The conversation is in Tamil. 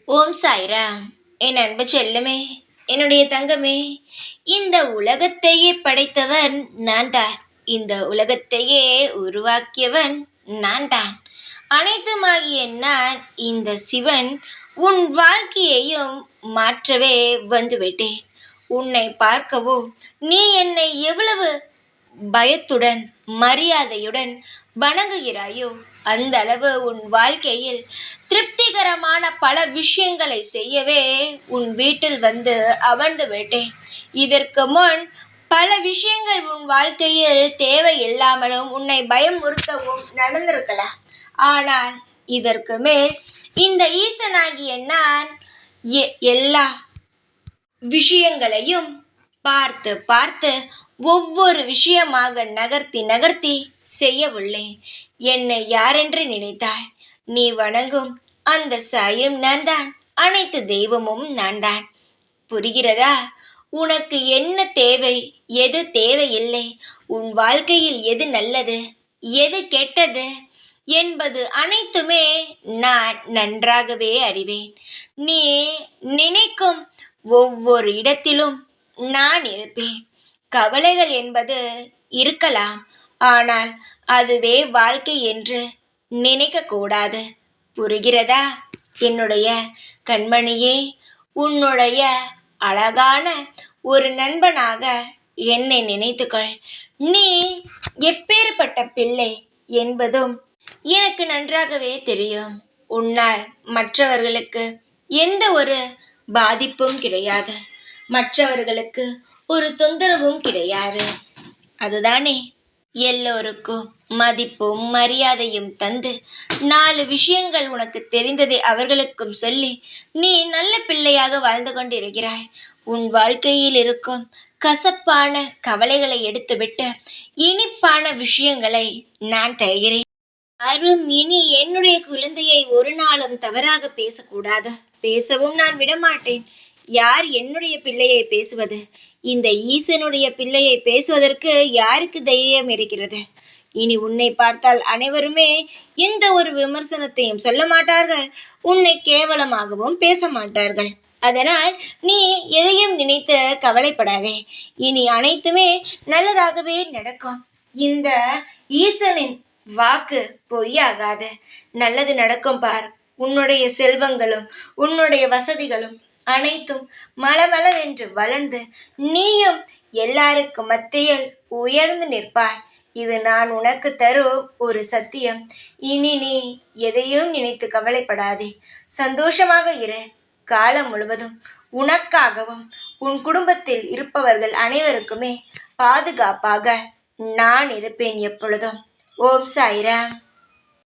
ஓம் சாய்ராம். என் அன்பு செல்லமே, என்னுடைய தங்கமே, இந்த உலகத்தையே படைத்தவன் நான் தான். இந்த உலகத்தையே உருவாக்கியவன் நான் தான். அனைத்துமாகிய நான் இந்த சிவன் உன் வாழ்க்கையையும் மாற்றவே வந்துவிட்டேன். உன்னை பார்க்கவோ நீ என்னை எவ்வளவு பயத்துடன் மரியாதையுடன் வணங்குகிறாயோ அந்த அளவு உன் வாழ்க்கையில் திருப்திகரமான பல விஷயங்களை செய்யவே உன் வீட்டில் வந்து அமர்ந்து விட்டேன். இதற்கு முன் பல விஷயங்கள் உன் வாழ்க்கையில் தேவையில்லாமலும் உன்னை பயமுறுத்தவும் நடந்திருக்கலாம். ஆனால் இதற்கு மேல் இந்த ஈசனாகிய நான் எல்லா விஷயங்களையும் பார்த்து பார்த்து ஒவ்வொரு விஷயமாக நகர்த்தி நகர்த்தி செய்ய உள்ளேன். என்னை யாரென்று நினைத்தாய்? நீ வணங்கும் அந்த சாயும் நான் தான். அனைத்து தெய்வமும் நான் தான். புரிகிறதா? உனக்கு என்ன தேவை, எது தேவையில்லை, உன் வாழ்க்கையில் எது நல்லது, எது கெட்டது என்பது அனைத்துமே நான் நன்றாகவே அறிவேன். நீ நினைக்கும் ஒவ்வொரு இடத்திலும் நான் இருப்பேன். கவலைகள் என்பது இருக்கலாம், ஆனால் அதுவே வாழ்க்கை என்று நினைக்க கூடாது. புரிகிறதா என்னுடைய கண்மணியே? உன்னுடைய அழகான ஒரு நண்பனாக என்னை நினைத்துக்கொள். நீ எப்பேற்பட்ட பிள்ளை என்பதும் எனக்கு நன்றாகவே தெரியும். உன்னால் மற்றவர்களுக்கு எந்த ஒரு பாதிப்பும் கிடையாது, மற்றவர்களுக்கு ஒரு தொந்தரவும் கிடையாது. அதுதானே எல்லோருக்கும் மதிப்பும் மரியாதையும் தந்து 4 விஷயங்கள் உனக்கு தெரிந்ததை அவர்களுக்கும் சொல்லி நீ நல்ல பிள்ளையாக வாழ்ந்து கொண்டிருக்கிறாய். உன் வாழ்க்கையில் இருக்கும் கசப்பான கவலைகளை எடுத்துவிட்டு இனிப்பான விஷயங்களை நான் தருகிறேன். அரும் இனி என்னுடைய குழந்தையை ஒரு நாளும் தவறாக பேசக்கூடாது. பேசவும் நான் விடமாட்டேன். யார் என்னுடைய பிள்ளையை பேசுவது? இந்த ஈசனுடைய பிள்ளையை பேசுவதற்கு யாருக்கு தைரியம் இருக்கிறது? இனி உன்னை பார்த்தால் அனைவருமே எந்த ஒரு விமர்சனத்தையும் சொல்ல மாட்டார்கள், உன்னை கேவலமாகவும் பேச மாட்டார்கள். அதனால் நீ எதையும் நினைத்து கவலைப்படாதே. இனி அனைத்துமே நல்லதாகவே நடக்கும். இந்த ஈசனின் வாக்கு பொய்யாகாது. நல்லது நடக்கும் பார். உன்னுடைய செல்வங்களும் உன்னுடைய வசதிகளும் அனைத்தும் மளமளவென்று வளர்ந்து நீயும் எல்லாருக்கும் மத்தியில் உயர்ந்து நிற்பாய். இது நான் உனக்கு தரும் ஒரு சத்தியம். இனி நீ எதையும் நினைத்து கவலைப்படாதே. சந்தோஷமாக இரு. காலம் முழுவதும் உனக்காகவும் உன் குடும்பத்தில் இருப்பவர்கள் அனைவருக்குமே பாதுகாப்பாக நான் இருப்பேன் எப்பொழுதும். ஓம் சாய்ராம்.